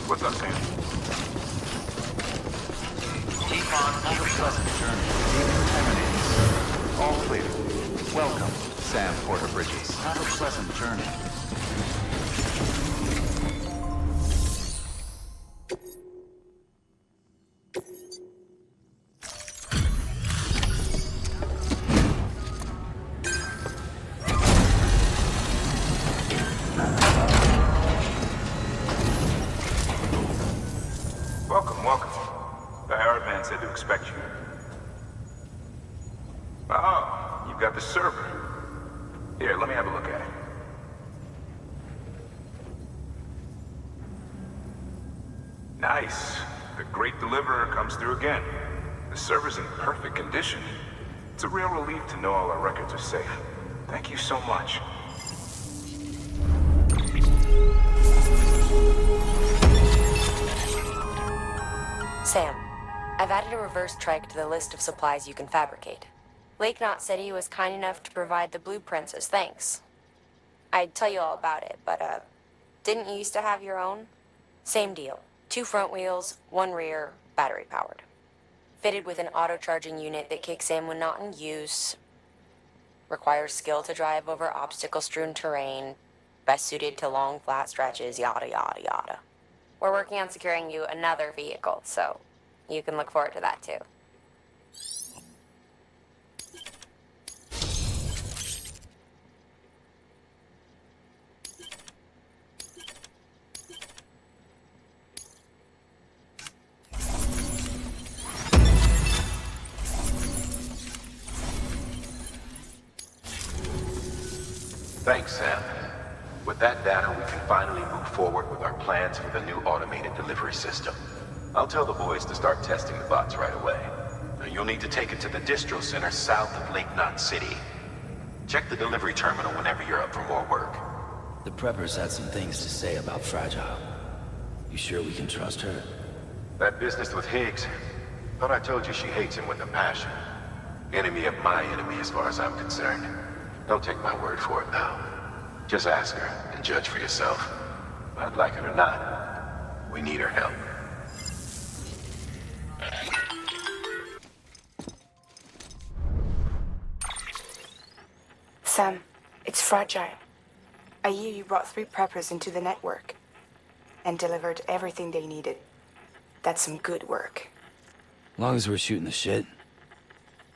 What's up, Sam? Keep on. Have a pleasant journey. Even terminates. All clear. Welcome, Sam Porter Bridges. Have a pleasant journey. Welcome. The Herald man said to expect you. Oh, you've got the server. Here, let me have a look at it. Nice. The great deliverer comes through again. The server's in perfect condition. It's a real relief to know all our records are safe. Thank you so much. Sam, I've added a reverse trike to the list of supplies you can fabricate. Lake Knot said he was kind enough to provide the blueprints as thanks. I'd tell you all about it, but, didn't you used to have your own? Same deal. 2 front wheels, 1 rear, battery powered. Fitted with an auto-charging unit that kicks in when not in use. Requires skill to drive over obstacle-strewn terrain. Best suited to long, flat stretches, yada yada yada. We're working on securing you another vehicle, so you can look forward to that too. Thanks, Sam. With that data, we can finally move forward with our plans for the new automated delivery system. I'll tell the boys to start testing the bots right away. Now, you'll need to take it to the distro center south of Lake Knot City. Check the delivery terminal whenever you're up for more work. The preppers had some things to say about Fragile. You sure we can trust her? That business with Higgs, thought I told you she hates him with a passion. Enemy of my enemy as far as I'm concerned. Don't take my word for it, though. Just ask her and judge for yourself. I'd like it or not, we need her help. Sam, it's Fragile. I hear you brought 3 preppers into the network and delivered everything they needed. That's some good work. Long as we're shooting the shit.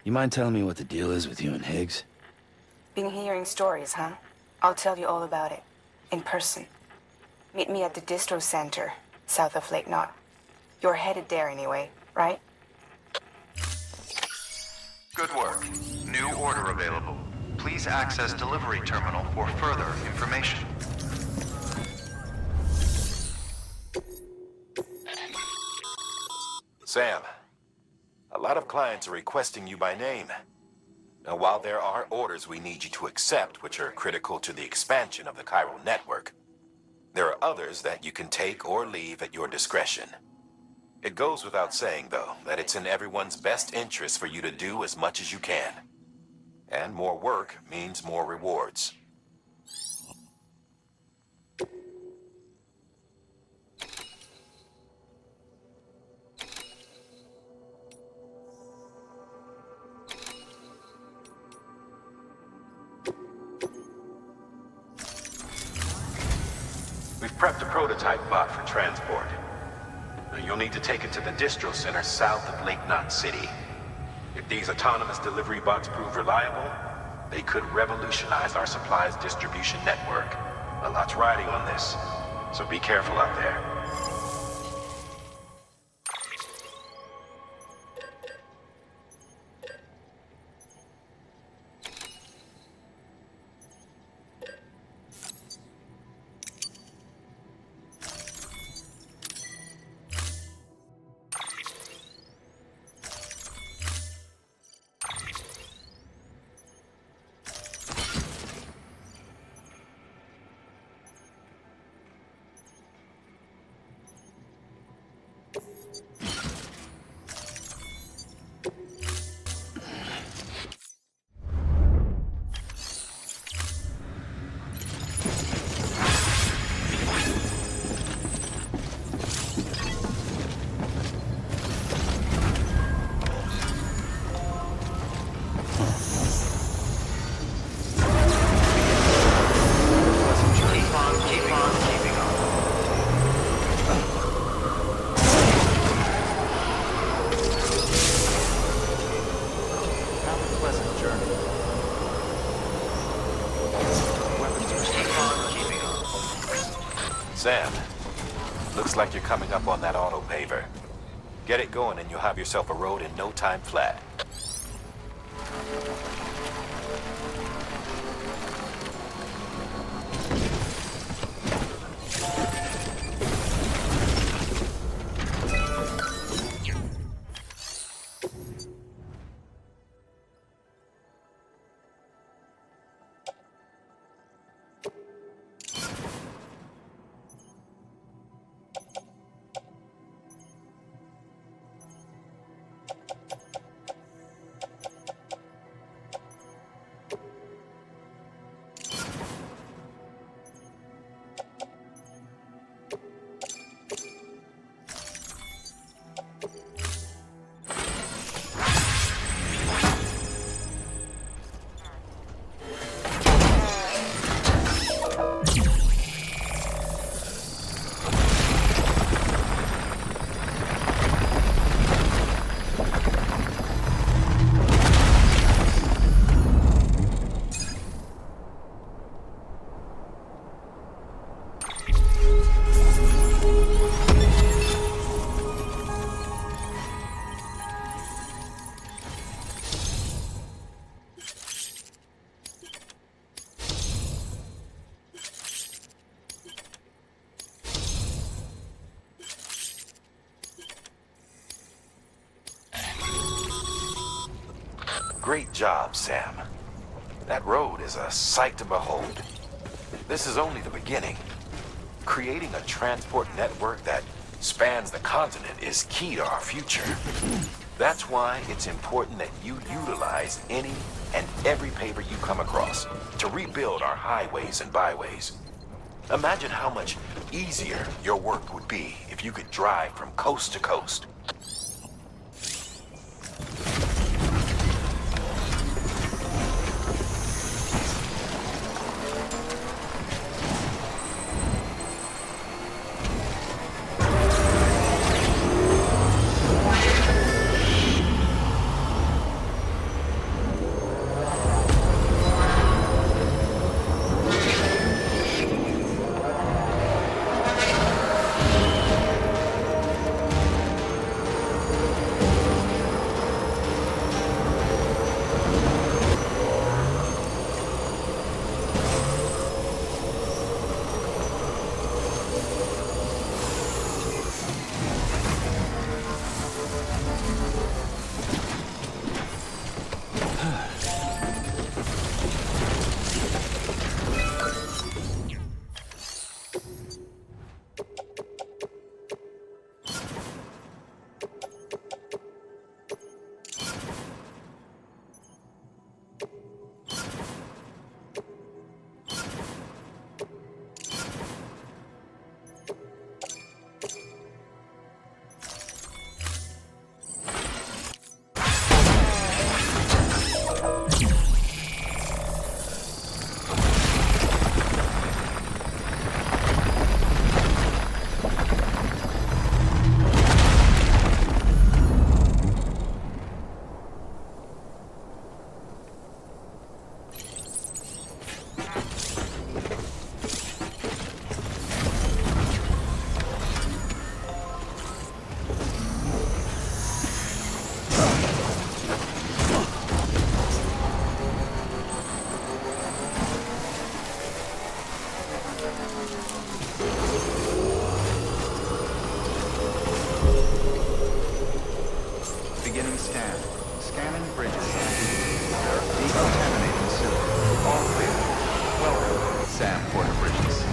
You mind telling me what the deal is with you and Higgs? Been hearing stories, huh? I'll tell you all about it. In person. Meet me at the distro center, south of Lake Knot. You're headed there anyway, right? Good work. New order available. Please access delivery terminal for further information. Sam, a lot of clients are requesting you by name. Now, while there are orders we need you to accept, which are critical to the expansion of the chiral network, there are others that you can take or leave at your discretion. It goes without saying, though, that it's in everyone's best interest for you to do as much as you can. And more work means more rewards. We've prepped a prototype bot for transport. Now, you'll need to take it to the distro center south of Lake Knot City. If these autonomous delivery bots prove reliable, they could revolutionize our supplies distribution network. A lot's riding on this, so be careful out there. Sam, looks like you're coming up on that auto paver. Get it going and you'll have yourself a road in no time flat. Great job, Sam. That road is a sight to behold. This is only the beginning. Creating a transport network that spans the continent is key to our future. That's why it's important that you utilize any and every paper you come across to rebuild our highways and byways. Imagine how much easier your work would be if you could drive from coast to coast. Beginning scan. Scanning bridges. Decontaminating sewer. All clear. Welcome, Sam Porter Bridges.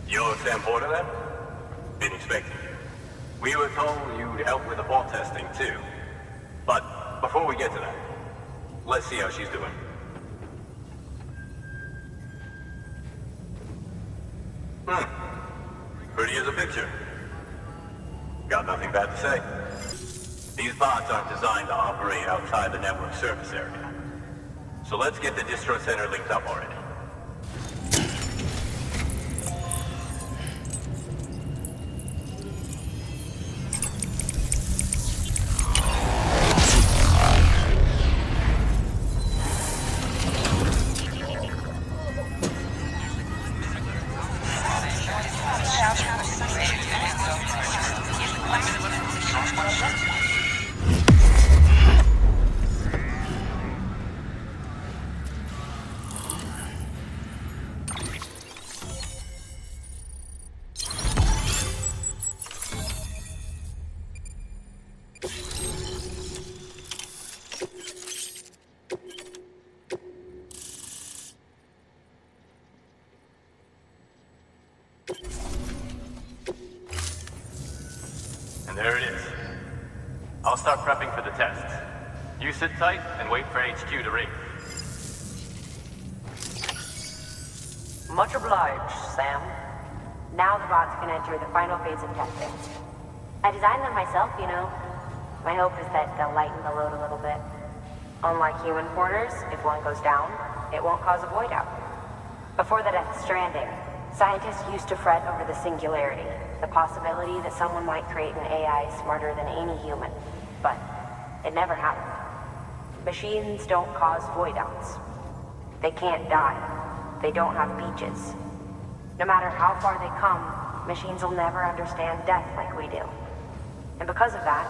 You're Sam Porter then? Been expecting you. We were told you'd help with the vault testing too. But before we get to that, let's see how she's doing. Pretty as a picture. Got nothing bad to say. These bots aren't designed to operate outside the network service area. So let's get the distro center linked up already. And there it is. I'll start prepping for the test. You sit tight and wait for HQ to ring. Much obliged, Sam. Now the bots can enter the final phase of testing. I designed them myself, you know. My hope is that they'll lighten the load a little bit. Unlike human porters, if one goes down, it won't cause a void out. Before the death of Stranding, scientists used to fret over the singularity, the possibility that someone might create an AI smarter than any human. But it never happened. Machines don't cause void outs. They can't die. They don't have beaches. No matter how far they come, machines will never understand death like we do. And because of that,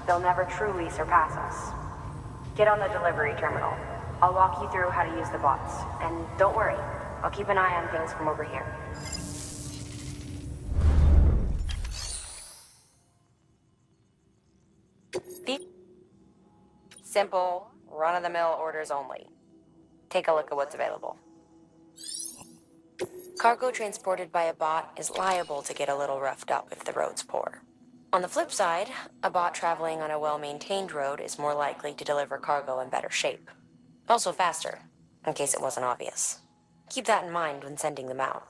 they'll never truly surpass us. Get on the delivery terminal. I'll walk you through how to use the bots. And don't worry, I'll keep an eye on things from over here. Simple, run-of-the-mill orders only. Take a look at what's available. Cargo transported by a bot is liable to get a little roughed up if the road's poor. On the flip side, a bot traveling on a well-maintained road is more likely to deliver cargo in better shape. Also faster, in case it wasn't obvious. Keep that in mind when sending them out.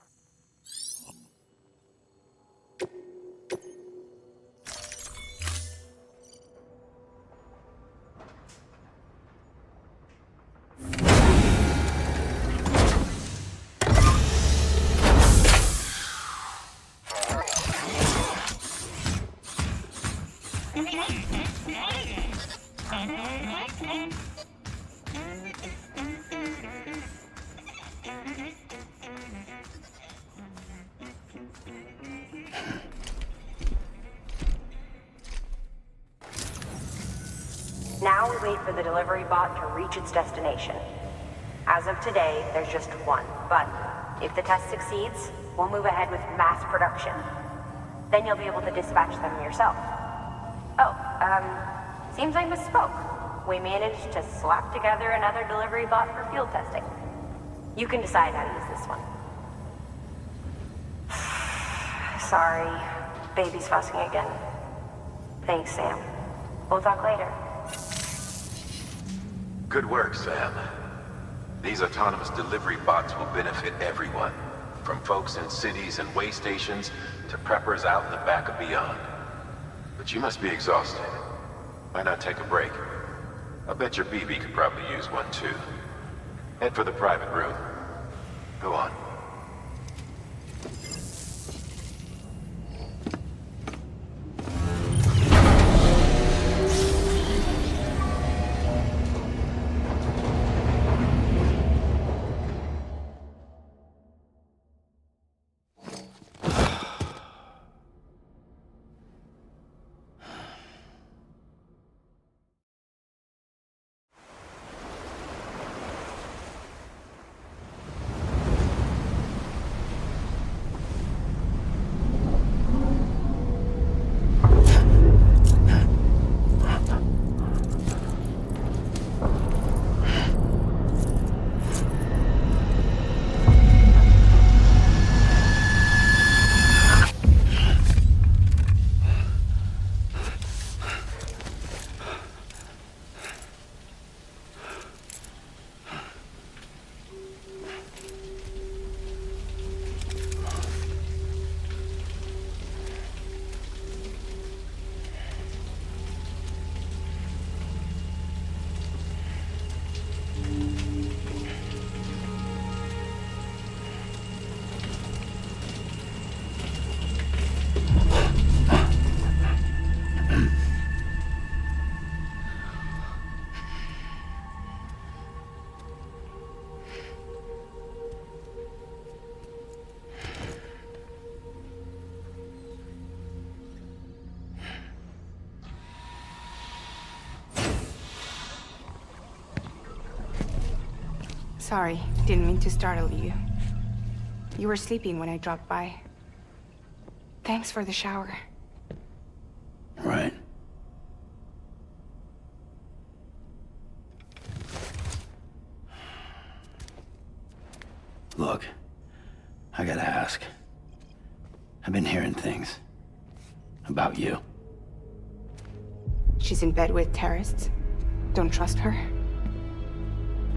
Now we wait for the delivery bot to reach its destination. As of today, there's just one, but if the test succeeds, we'll move ahead with mass production. Then you'll be able to dispatch them yourself. Oh, seems I misspoke. We managed to slap together another delivery bot for field testing. You can decide how to use this one. Sorry, baby's fussing again. Thanks, Sam. We'll talk later. Good work, Sam. These autonomous delivery bots will benefit everyone, from folks in cities and way stations to preppers out in the back of beyond. But you must be exhausted. Why not take a break? I bet your BB could probably use one too. Head for the private room. Go on. Sorry, didn't mean to startle you. You were sleeping when I dropped by. Thanks for the shower. Right. Look, I gotta ask. I've been hearing things about you. She's in bed with terrorists. Don't trust her.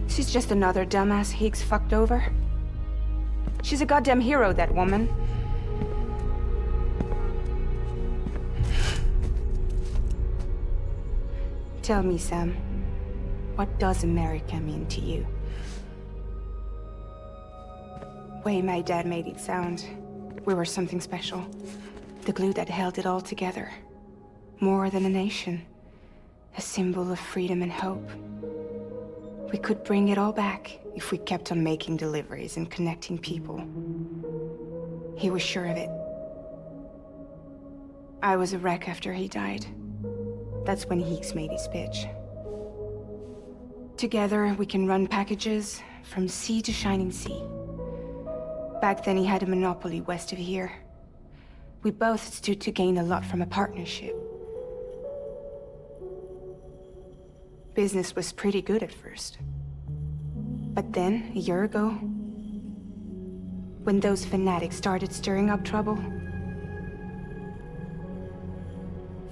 She's just another dumbass Higgs fucked over. She's a goddamn hero, that woman. Tell me, Sam, what does America mean to you? Way my dad made it sound, we were something special. The glue that held it all together. More than a nation. A symbol of freedom and hope. We could bring it all back if we kept on making deliveries and connecting people. He was sure of it. I was a wreck after he died. That's when Higgs made his pitch. Together, we can run packages from sea to shining sea. Back then, he had a monopoly west of here. We both stood to gain a lot from a partnership. Business was pretty good at first. But then, a year ago, when those fanatics started stirring up trouble,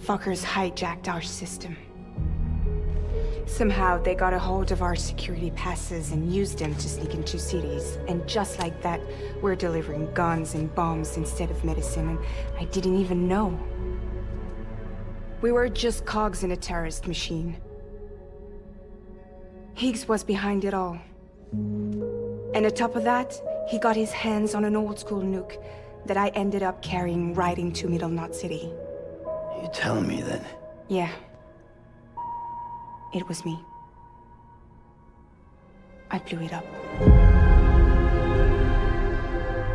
fuckers hijacked our system. Somehow, they got a hold of our security passes and used them to sneak into cities. And just like that, we're delivering guns and bombs instead of medicine, and I didn't even know. We were just cogs in a terrorist machine. Higgs was behind it all. And on top of that, he got his hands on an old-school nuke that I ended up carrying right into Middle Knot City. You telling me that? Yeah. It was me. I blew it up.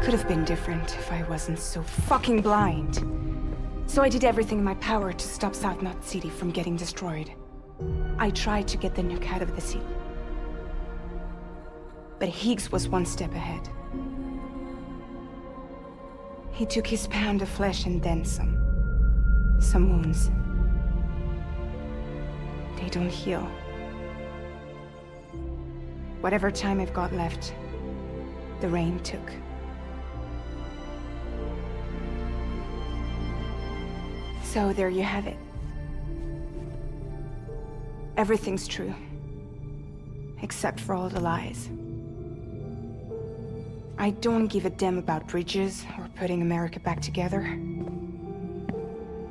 Could have been different if I wasn't so fucking blind. So I did everything in my power to stop South Knot City from getting destroyed. I tried to get the nuke out of the city. But Higgs was one step ahead. He took his pound of flesh and then some. Some wounds. They don't heal. Whatever time I've got left, the rain took. So there you have it. Everything's true. Except for all the lies. I don't give a damn about bridges or putting America back together.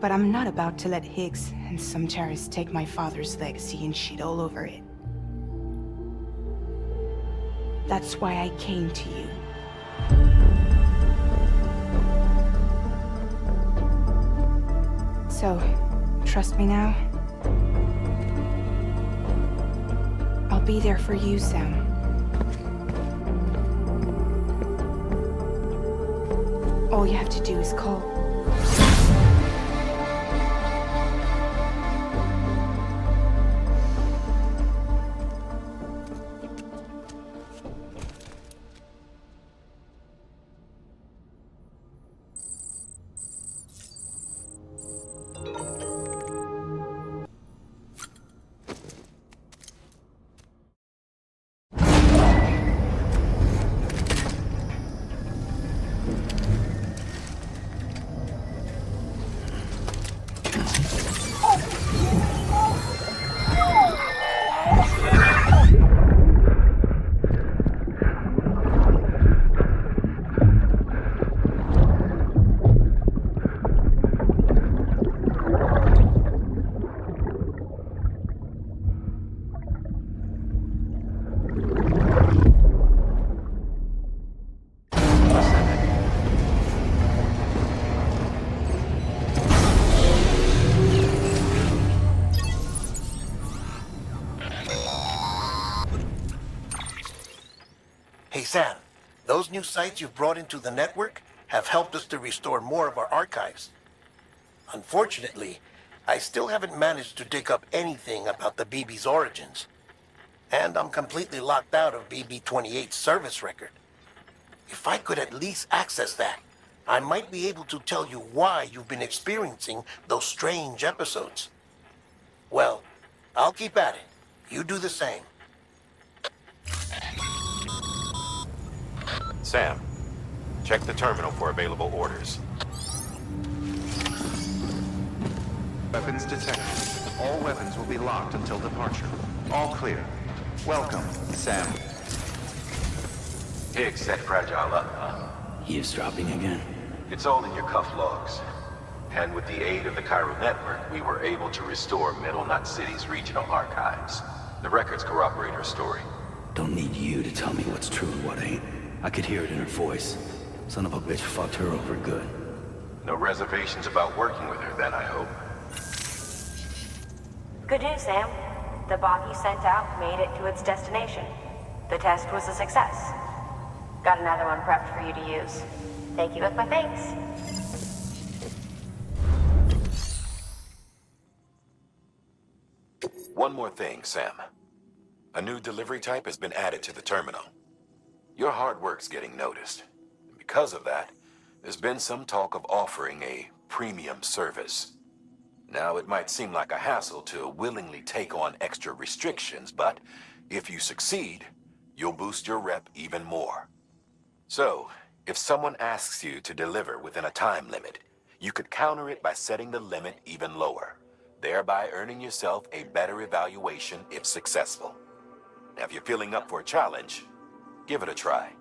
But I'm not about to let Higgs and some terrorists take my father's legacy and shit all over it. That's why I came to you. So, trust me now? I'll be there for you, Sam. All you have to do is call. Hey Sam, those new sites you've brought into the network have helped us to restore more of our archives. Unfortunately, I still haven't managed to dig up anything about the BB's origins. And I'm completely locked out of BB-28's service record. If I could at least access that, I might be able to tell you why you've been experiencing those strange episodes. Well, I'll keep at it. You do the same. Sam, check the terminal for available orders. Weapons detected. All weapons will be locked until departure. All clear. Welcome, Sam. Higgs set Fragile up, huh? Eavesdropping again. It's all in your cuff logs. And with the aid of the Chiral Network, we were able to restore Middle Knot City's regional archives. The records corroborate her story. Don't need you to tell me what's true and what ain't. I could hear it in her voice. Son of a bitch fucked her over good. No reservations about working with her then, I hope. Good news, Sam. The bot you sent out made it to its destination. The test was a success. Got another one prepped for you to use. Take you with my thanks. One more thing, Sam. A new delivery type has been added to the terminal. Your hard work's getting noticed. And because of that, there's been some talk of offering a premium service. Now, it might seem like a hassle to willingly take on extra restrictions, but if you succeed, you'll boost your rep even more. So, if someone asks you to deliver within a time limit, you could counter it by setting the limit even lower, thereby earning yourself a better evaluation if successful. Now, if you're feeling up for a challenge, give it a try.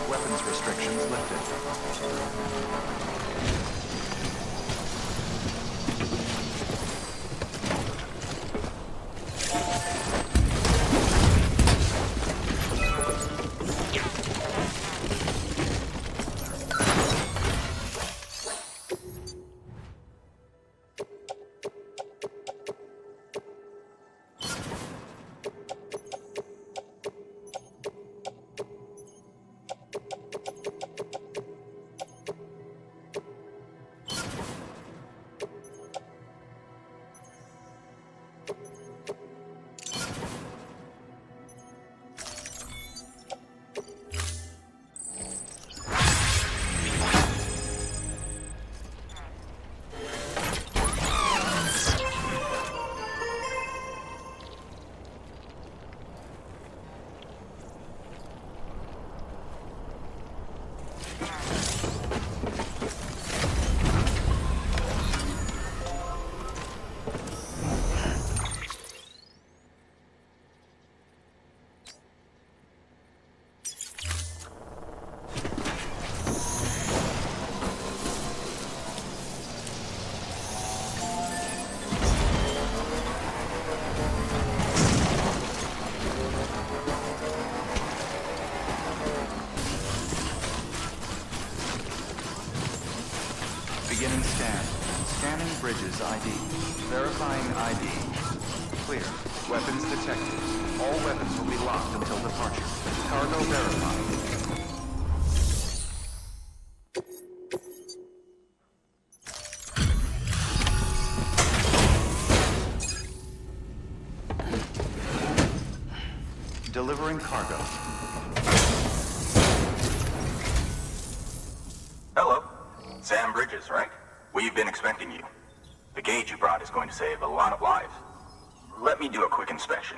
Weapons restrictions lifted. Beginning scan. Scanning Bridges ID. Verifying ID. Clear. Weapons detected. All weapons will be locked until departure. Cargo verified. Delivering cargo. Hello. Sam Bridges, right? We've been expecting you. The gauge you brought is going to save a lot of lives. Let me do a quick inspection.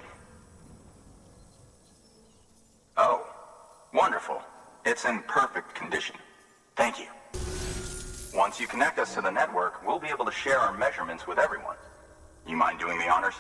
Oh, wonderful. It's in perfect condition. Thank you. Once you connect us to the network, we'll be able to share our measurements with everyone. You mind doing the honors?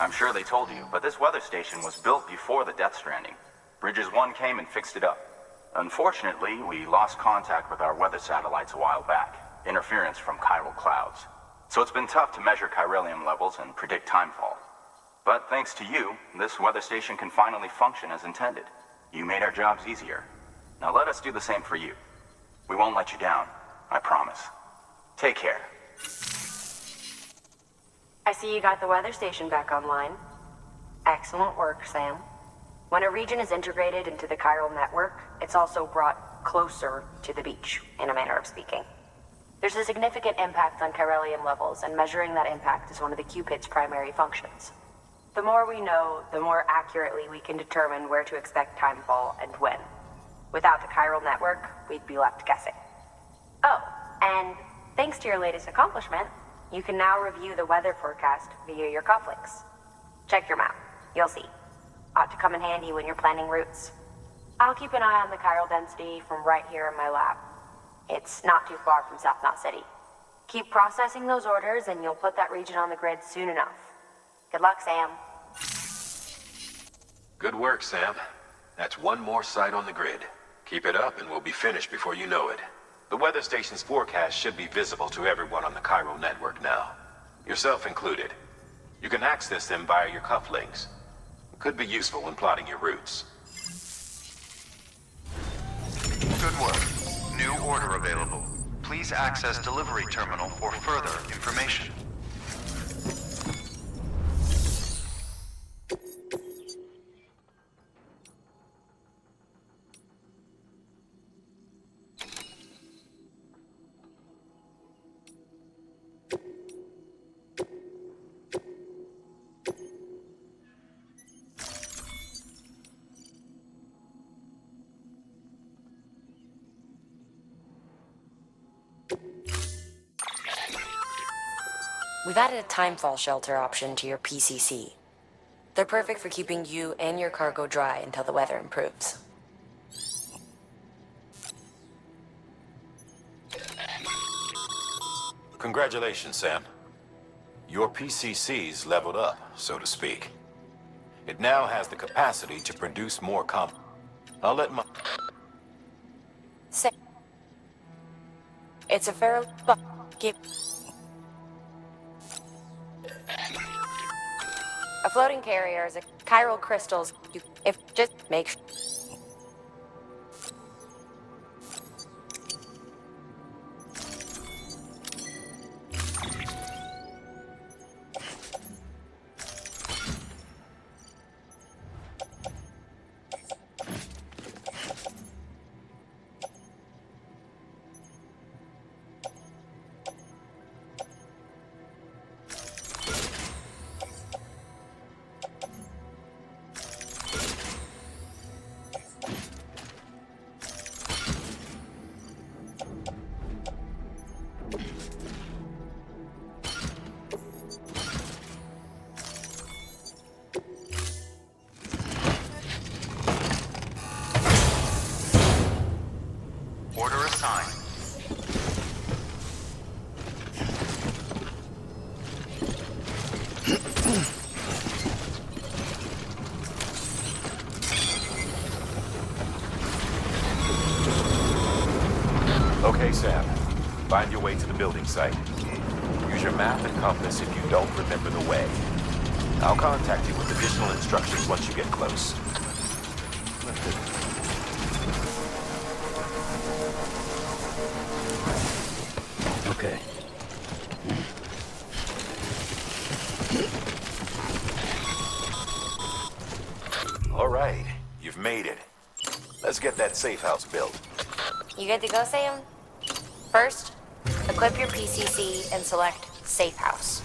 I'm sure they told you, but this weather station was built before the Death Stranding. Bridges 1 came and fixed it up. Unfortunately, we lost contact with our weather satellites a while back. Interference from chiral clouds. So it's been tough to measure chiralium levels and predict timefall. But thanks to you, this weather station can finally function as intended. You made our jobs easier. Now let us do the same for you. We won't let you down, I promise. Take care. I see you got the weather station back online. Excellent work, Sam. When a region is integrated into the chiral network, it's also brought closer to the beach, in a manner of speaking. There's a significant impact on chiralium levels, and measuring that impact is one of the Cupid's primary functions. The more we know, the more accurately we can determine where to expect timefall and when. Without the chiral network, we'd be left guessing. Oh, and thanks to your latest accomplishment, you can now review the weather forecast via your cufflinks. Check your map. You'll see. Ought to come in handy when you're planning routes. I'll keep an eye on the chiral density from right here in my lab. It's not too far from South Knot City. Keep processing those orders and you'll put that region on the grid soon enough. Good luck, Sam. Good work, Sam. That's one more site on the grid. Keep it up and we'll be finished before you know it. The weather station's forecast should be visible to everyone on the chiral network now. Yourself included. You can access them via your cufflinks. It could be useful when plotting your routes. Good work. New order available. Please access delivery terminal for further information. We've added a timefall shelter option to your PCC. They're perfect for keeping you and your cargo dry until the weather improves. Congratulations, Sam. Your PCC's leveled up, so to speak. It now has the capacity to produce more I'll let my... Say, it's a fair... Keep... A floating carrier is a chiral crystals. If just make sure. Okay, Sam. Find your way to the building site. Use your map and compass if you don't remember the way. I'll contact you with additional instructions once you get close. Okay. All right, you've made it. Let's get that safe house built. You good to go, Sam? First, equip your PCC and select Safe House.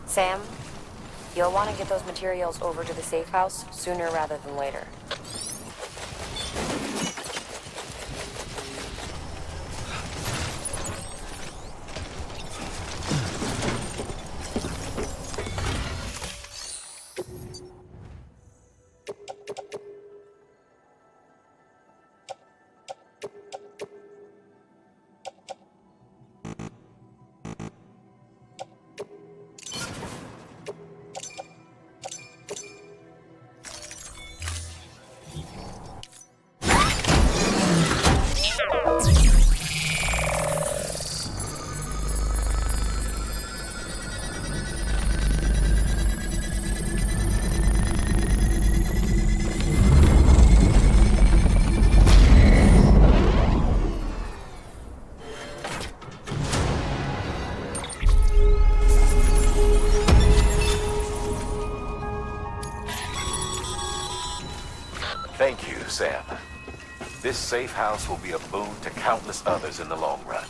Sam, you'll want to get those materials over to the safe house sooner rather than later. Thank you, Sam. This safe house will be a boon to countless others in the long run.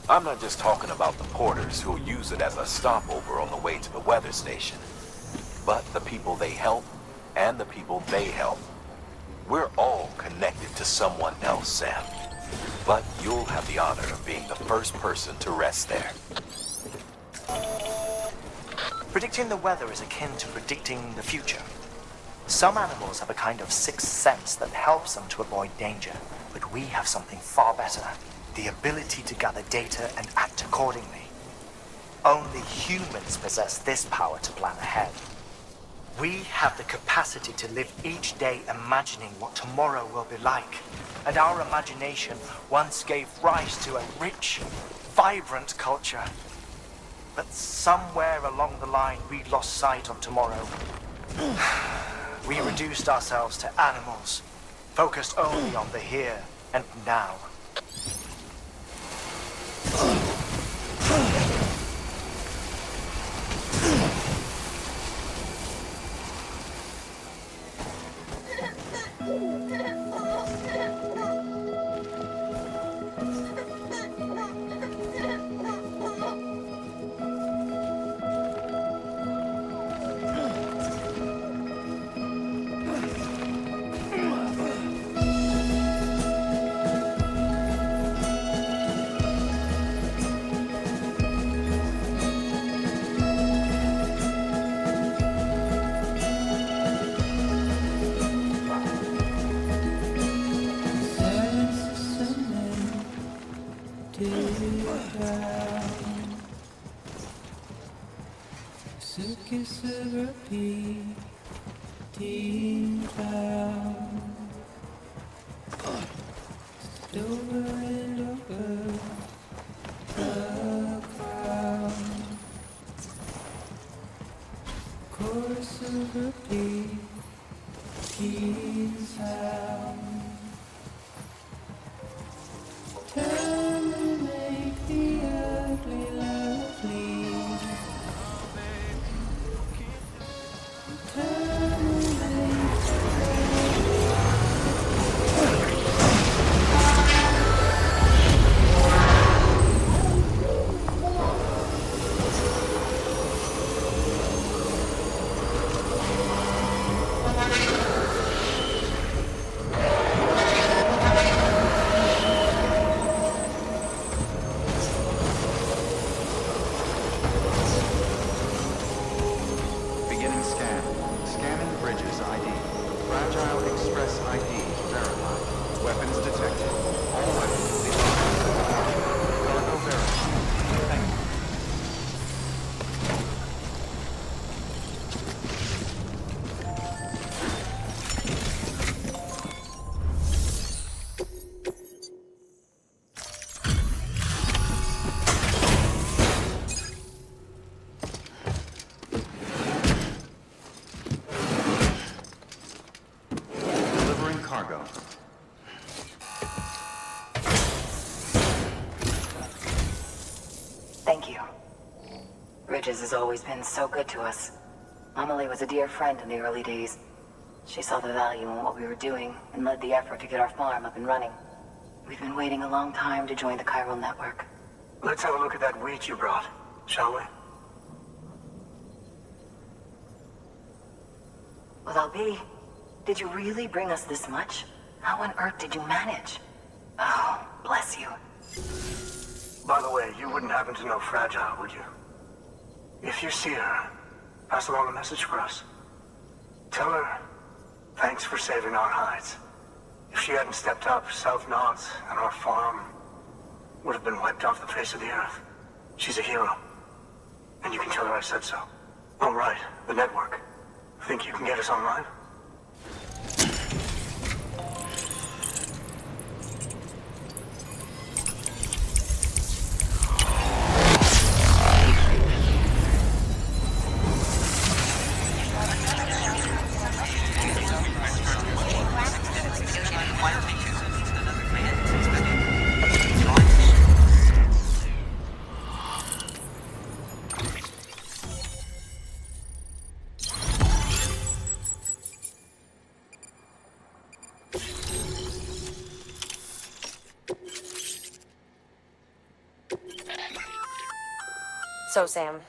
I'm not just talking about the porters who'll use it as a stopover on the way to the weather station, but the people they help and the people they help. We're all connected to someone else, Sam. But you'll have the honor of being the first person to rest there. Predicting the weather is akin to predicting the future. Some animals have a kind of sixth sense that helps them to avoid danger, but we have something far better, the ability to gather data and act accordingly. Only humans possess this power to plan ahead. We have the capacity to live each day imagining what tomorrow will be like, and our imagination once gave rise to a rich, vibrant culture. But somewhere along the line, we lost sight of tomorrow. We reduced ourselves to animals, focused only on the here and now. Bridges has always been so good to us. Amelie was a dear friend in the early days. She saw the value in what we were doing and led the effort to get our farm up and running. We've been waiting a long time to join the chiral network. Let's have a look at that wheat you brought, shall we? Well, Albie, did you really bring us this much? How on earth did you manage? Oh, bless you. By the way, you wouldn't happen to know Fragile, would you? If you see her, pass along a message for us. Tell her, thanks for saving our hides. If she hadn't stepped up, South Knots and our farm would have been wiped off the face of the earth. She's a hero. And you can tell her I said so. Oh, right, the network. Think you can get us online? So, Sam,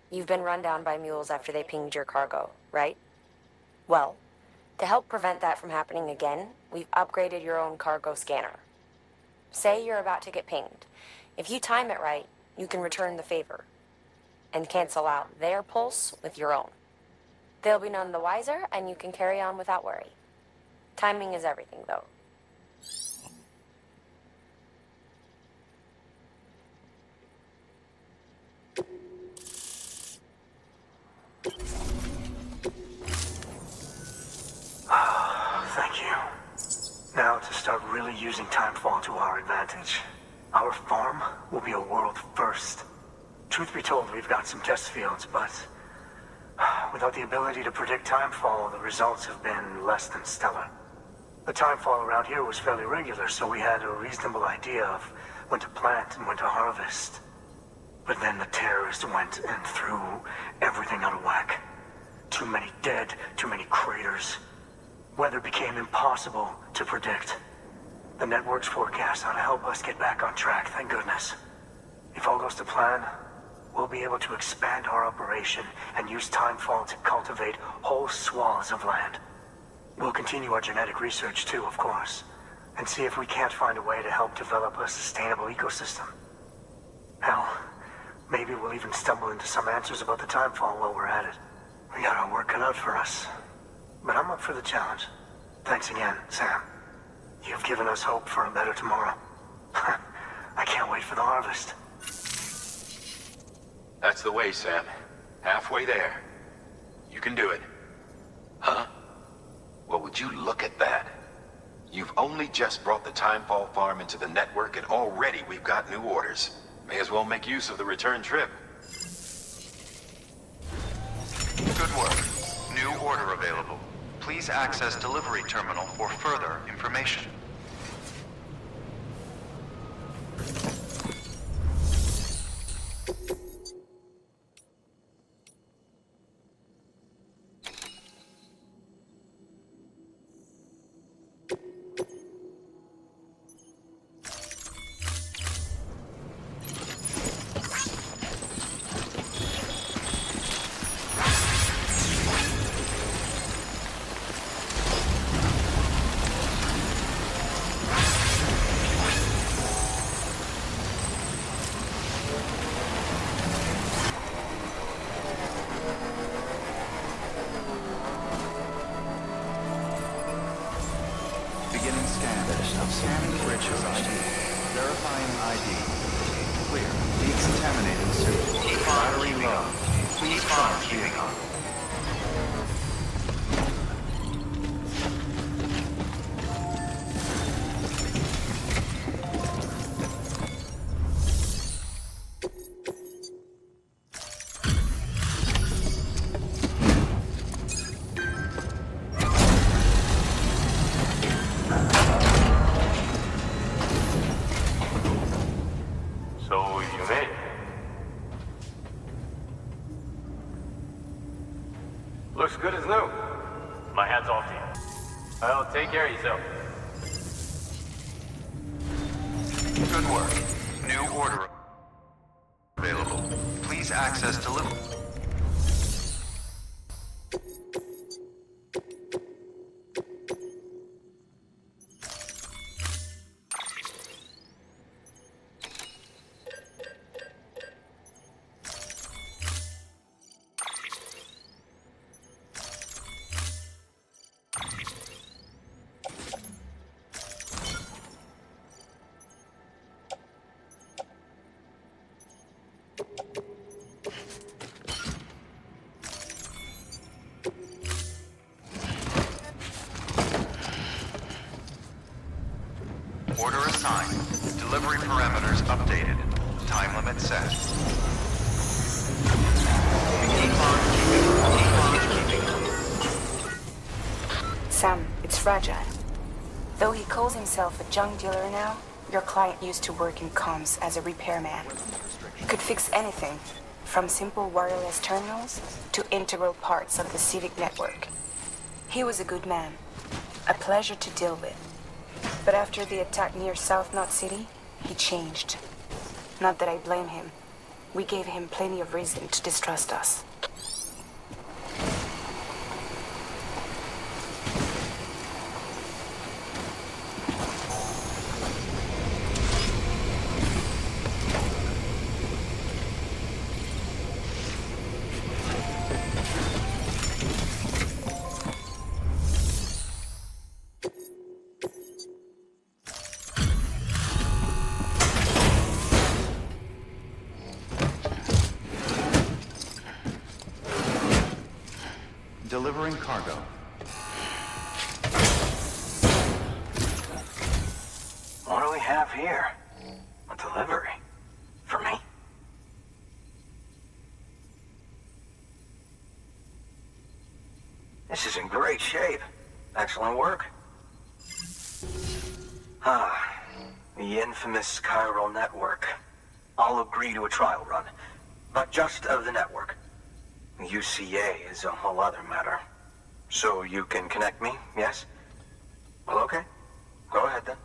you've been run down by mules after they pinged your cargo, right? Well, to help prevent that from happening again, we've upgraded your own cargo scanner. Say you're about to get pinged. If you time it right, you can return the favor and cancel out their pulse with your own. They'll be none the wiser, and you can carry on without worry. Timing is everything, though. Thank you. Now to start really using timefall to our advantage. Our farm will be a world first. Truth be told, we've got some test fields, but without the ability to predict timefall, the results have been less than stellar. The timefall around here was fairly regular, so we had a reasonable idea of when to plant and when to harvest. But then the terrorists went and threw everything out of whack. Too many dead, too many craters. Weather became impossible to predict. The network's forecast ought to help us get back on track, thank goodness. If all goes to plan, we'll be able to expand our operation and use timefall to cultivate whole swaths of land. We'll continue our genetic research too, of course, and see if we can't find a way to help develop a sustainable ecosystem. Hell, maybe we'll even stumble into some answers about the timefall while we're at it. We got our work cut out for us. But I'm up for the challenge. Thanks again, Sam. You've given us hope for a better tomorrow. I can't wait for the harvest. That's the way, Sam. Halfway there. You can do it. Huh? Well, would you look at that? You've only just brought the Timefall farm into the network, and already we've got new orders. May as well make use of the return trip. Good work. New order available. Please access delivery terminal for further information. Looks good as new. My hat's off to you. Well, take care of yourself. Good work. New order available. Please access delivery. Order assigned. Delivery parameters updated. Time limit set. Keep on keeping. Sam, it's fragile. Though he calls himself a junk dealer now, your client used to work in comms as a repairman. He could fix anything, from simple wireless terminals to integral parts of the civic network. He was a good man, a pleasure to deal with. But after the attack near South Knot City, he changed. Not that I blame him. We gave him plenty of reason to distrust us. Delivering cargo. What do we have here? A delivery? For me? This is in great shape. Excellent work. The infamous chiral network. I'll agree to a trial run, but just of the network. UCA is a whole other matter. So you can connect me, yes? Well, okay. Go ahead then.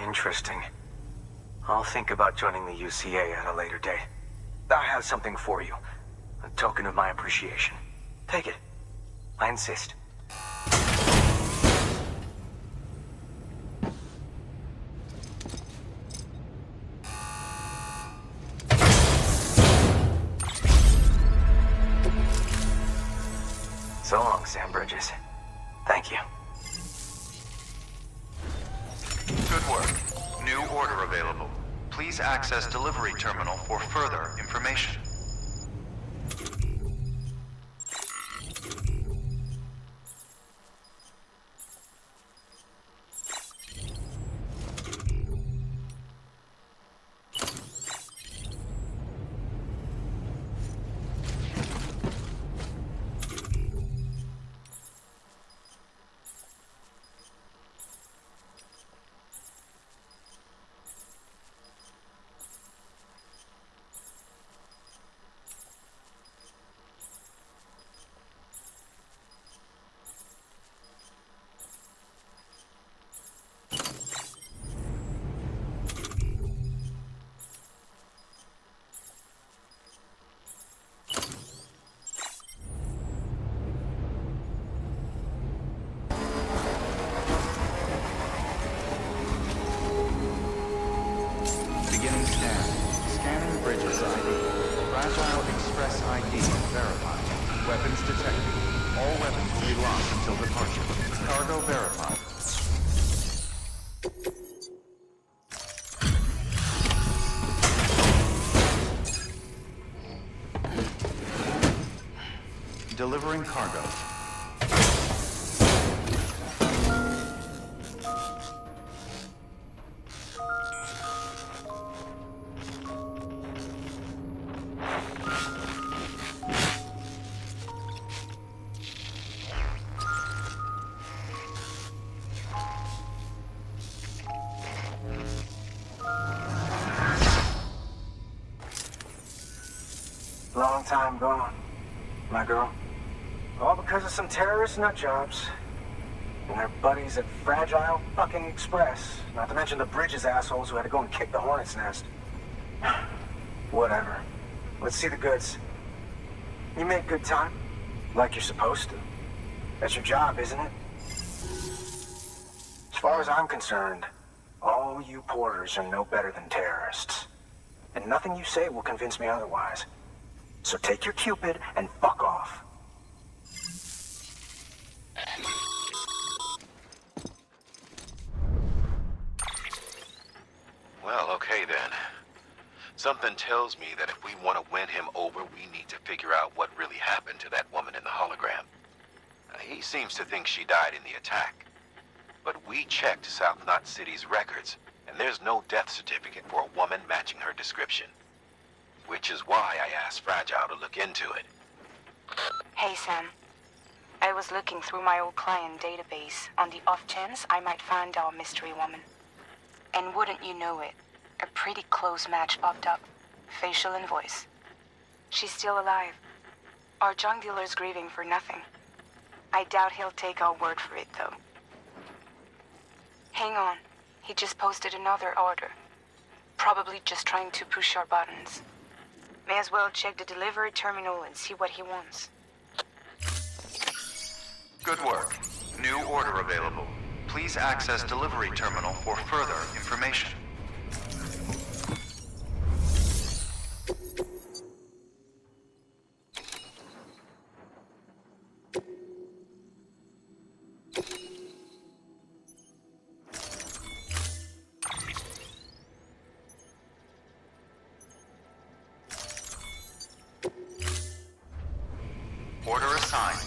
Interesting. I'll think about joining the UCA at a later date. I have something for you. A token of my appreciation. Take it. I insist. So long, Sam Bridges. Thank you. Good work. New order available. Please access delivery terminal for further information. Beginning scan. Scanning Bridges ID. Fragile Express ID verified. Weapons detected. All weapons will be lost until departure. Cargo verified. Delivering cargo. Long time gone, my girl. All because of some terrorist nutjobs. And their buddies at Fragile fucking Express. Not to mention the Bridges assholes who had to go and kick the hornet's nest. Whatever. Let's see the goods. You make good time. Like you're supposed to. That's your job, isn't it? As far as I'm concerned, all you porters are no better than terrorists. And nothing you say will convince me otherwise. So take your Cupid and fuck off. Well, okay then. Something tells me that if we want to win him over, we need to figure out what really happened to that woman in the hologram. He seems to think she died in the attack. But we checked South Knot City's records, and there's no death certificate for a woman matching her description. Which is why I asked Fragile to look into it. Hey, Sam. I was looking through my old client database on the off chance I might find our mystery woman. And wouldn't you know it, a pretty close match popped up. Facial and voice. She's still alive. Our junk dealer's grieving for nothing. I doubt he'll take our word for it, though. Hang on. He just posted another order. Probably just trying to push our buttons. May as well check the delivery terminal and see what he wants. Good work. New order available. Please access delivery terminal for further information. Order assigned.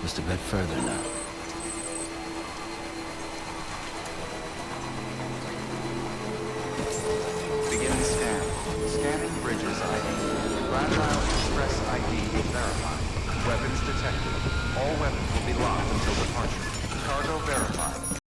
Just a bit further now. Begin scan. Scanning bridges ID. Fragile Express ID verified. Weapons detected. All weapons will be locked until departure. Cargo verified.